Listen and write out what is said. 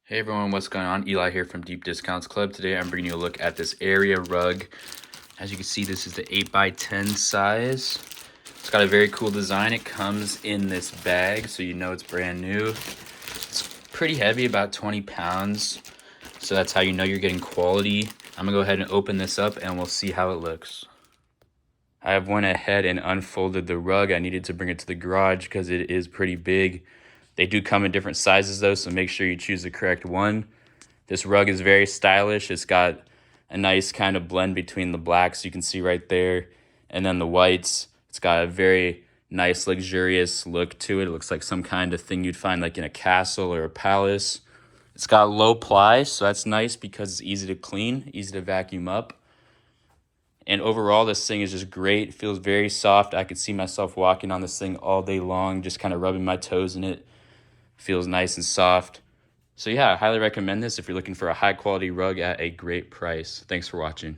Hey everyone, what's going on? Eli here from Deep Discounts Club. Today I'm bringing you a look at this area rug. As you can see, this is the 8x10 size. It's got a very cool design. It comes in this bag, so you know it's brand new. It's pretty heavy, about 20 pounds. So that's how you know you're getting quality. I'm gonna go ahead and open this up and we'll see how it looks. I have went ahead and unfolded the rug. I needed to bring it to the garage because it is pretty big. They do come in different sizes though, so make sure you choose the correct one. This rug is very stylish. It's got a nice kind of blend between the blacks you can see right there and then the whites. It's got a very nice luxurious look to it. It looks like some kind of thing you'd find like in a castle or a palace. It's got low ply, so that's nice because it's easy to clean, easy to vacuum up. And overall, this thing is just great. It feels very soft. I could see myself walking on this thing all day long, just kind of rubbing my toes in it. Feels nice and soft. So yeah, I highly recommend this if you're looking for a high quality rug at a great price. Thanks for watching.